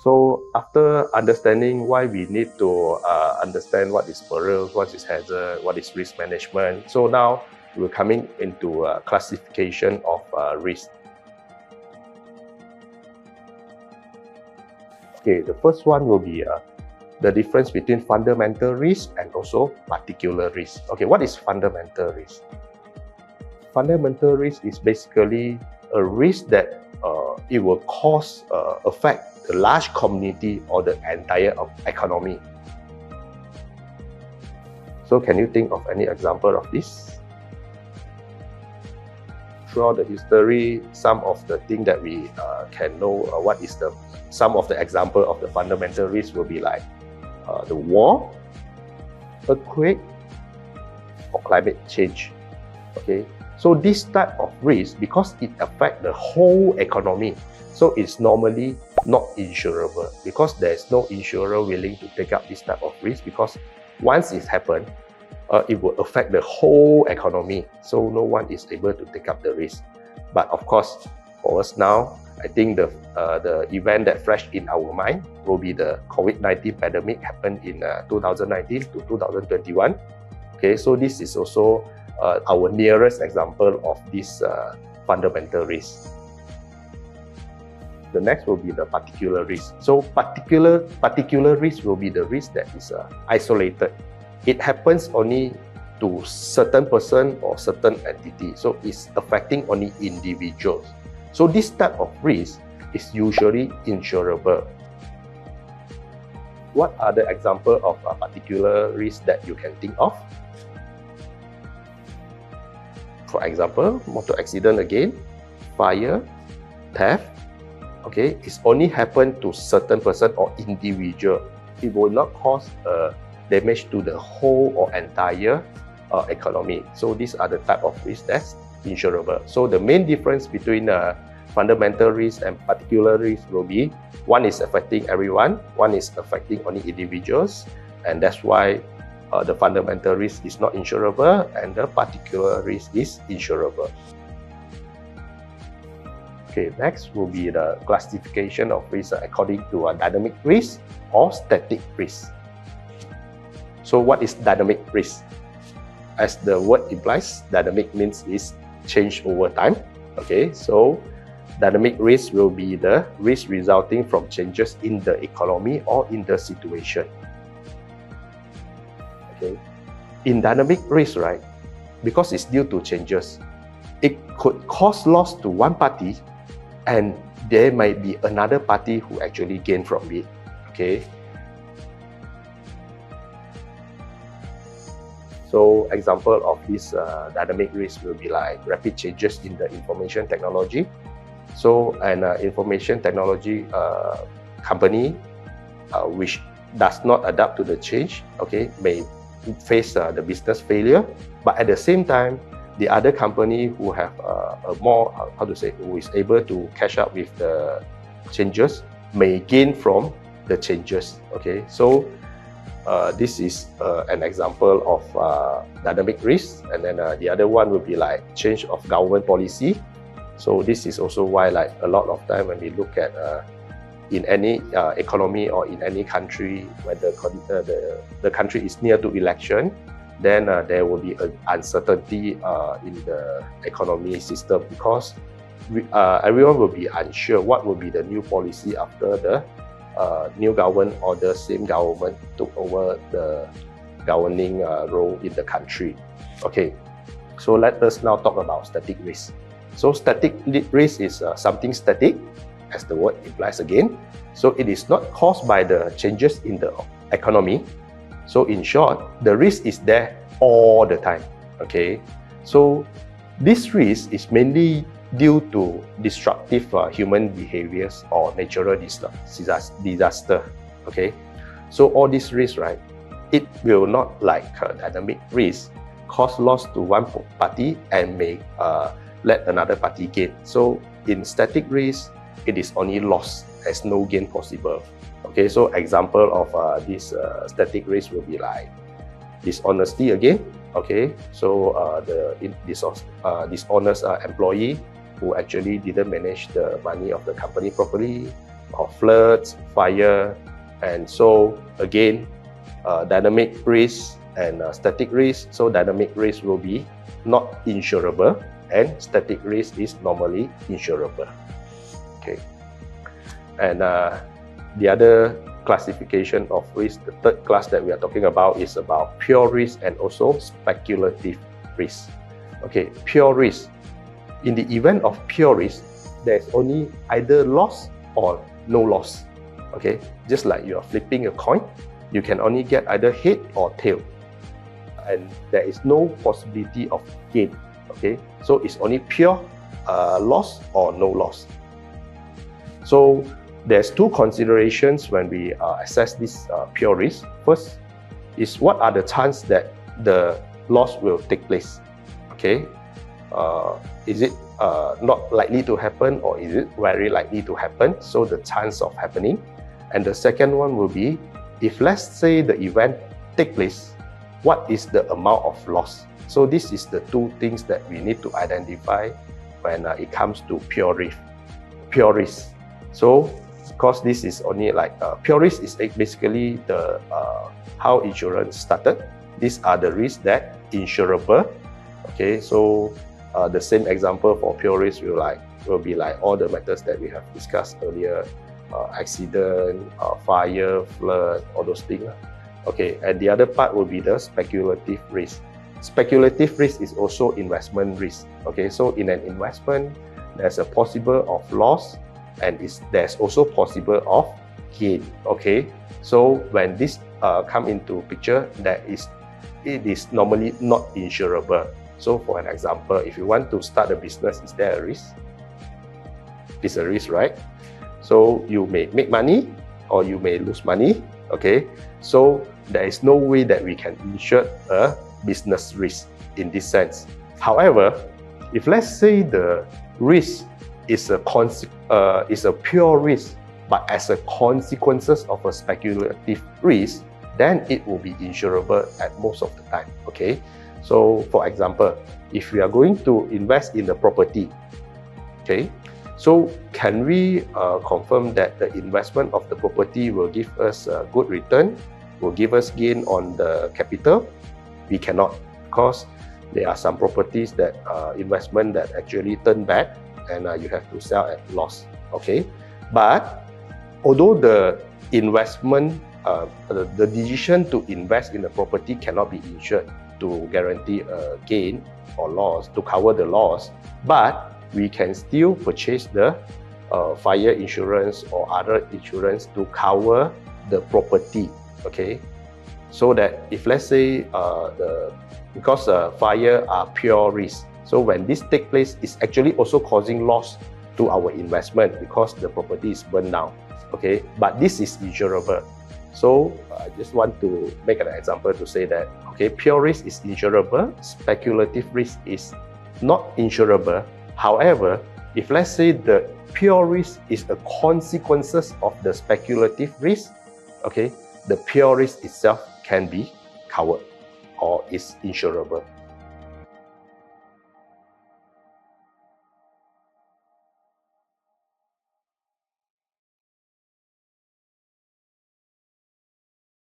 So after understanding why we need to understand what is perils, what is hazard, what is risk management, so now we're coming into classification of risk. Okay, the first one will be the difference between fundamental risk and also particular risk. Okay, what is fundamental risk? Fundamental risk is basically a risk that it will affect the large community or the entire economy. So can you think of any example of this? Throughout the history, some of the things that we can know what is some of the example of the fundamental risk will be like the war, earthquake, or climate change. Okay, so this type of risk, because it affects the whole economy, so it's normally not insurable because there's no insurer willing to take up this type of risk, because once it's happened, it will affect the whole economy, so no one is able to take up the risk. But of course, for us now, I think the event that fresh in our mind will be the COVID-19 pandemic happened in 2019 to 2021. Okay, so this is also our nearest example of this fundamental risk. The next will be the particular risk. So particular risk will be the risk that is isolated. It happens only to certain person or certain entity. So it's affecting only individuals. So this type of risk is usually insurable. What are the examples of a particular risk that you can think of? For example, motor accident again, fire, theft. Okay, it's only happen to certain person or individual. It will not cause damage to the whole or entire economy. So these are the type of risk that's insurable. So the main difference between fundamental risk and particular risk will be one is affecting everyone, one is affecting only individuals, and that's why the fundamental risk is not insurable and the particular risk is insurable. Okay, next will be the classification of risk according to a dynamic risk or static risk. So what is dynamic risk? As the word implies, dynamic means is change over time. Okay, so dynamic risk will be the risk resulting from changes in the economy or in the situation. Okay, in dynamic risk, right, because it's due to changes, it could cause loss to one party, and there might be another party who actually gain from it. Okay. So example of this dynamic risk will be like rapid changes in the information technology. So an information technology company which does not adapt to the change, okay, may face the business failure. But at the same time, the other company who have a more, who is able to catch up with the changes may gain from the changes. Okay, so this is an example of dynamic risk. And then the other one will be like change of government policy. So this is also why, like, a lot of time when we look at in any economy or in any country, when the country is near to election, then there will be an uncertainty in the economy system, because everyone will be unsure what will be the new policy after the new government or the same government took over the governing role in the country. Okay, so let us now talk about static risk. So static risk is something static, as the word implies again. So it is not caused by the changes in the economy. So in short, the risk is there all the time. Okay, so this risk is mainly due to destructive human behaviors or natural disaster. Okay, so all these risks, right, it will not, like dynamic risk, cause loss to one party and may let another party gain. So in static risk, it is only loss, there's no gain possible. Okay, so example of this static risk will be like dishonesty again. Okay, so the dishonest employee who actually didn't manage the money of the company properly, or floods, fire, and so again, dynamic risk and static risk. So dynamic risk will be not insurable, and static risk is normally insurable. Okay, and the other classification of risk, the third class that we are talking about, is about pure risk and also speculative risk. Okay, pure risk. In the event of pure risk, there's only either loss or no loss. Okay, just like you are flipping a coin, you can only get either head or tail, and there is no possibility of gain. Okay, so it's only pure loss or no loss. So there's two considerations when we assess this pure risk. First is, what are the chances that the loss will take place? Okay, is it not likely to happen, or is it very likely to happen? So the chance of happening. And the second one will be, if let's say the event take place, what is the amount of loss? So this is the two things that we need to identify when it comes to pure risk. So because this is only like pure risk is basically the how insurance started. These are the risks that insurable. Okay, so the same example for pure risk will be like all the matters that we have discussed earlier, accident, fire, flood, all those things. Okay, and the other part will be the speculative risk. Speculative risk is also investment risk. Okay, so in an investment, there's a possible of loss, and there's also possible of gain. Okay, so when this come into picture, it is normally not insurable. So for an example, if you want to start a business, is there a risk? It's a risk, right? So you may make money or you may lose money. Okay, so there is no way that we can insure a business risk in this sense. However, if let's say the risk is a pure risk, but as a consequences of a speculative risk, then it will be insurable at most of the time. Okay, so for example, if we are going to invest in the property, okay, so can we confirm that the investment of the property will give us a good return, will give us gain on the capital? We cannot, because there are some properties that investment that actually turn bad, and you have to sell at loss. Okay, but although the investment, the decision to invest in a property cannot be insured to guarantee a gain or loss, to cover the loss, but we can still purchase the fire insurance or other insurance to cover the property. Okay, so that if let's say because fire are pure risk, so when this take place, it's actually also causing loss to our investment because the property is burned down. Okay, but this is insurable. So I just want to make an example to say that, okay, pure risk is insurable, speculative risk is not insurable. However, if let's say the pure risk is a consequences of the speculative risk, okay, the pure risk itself can be covered or is insurable.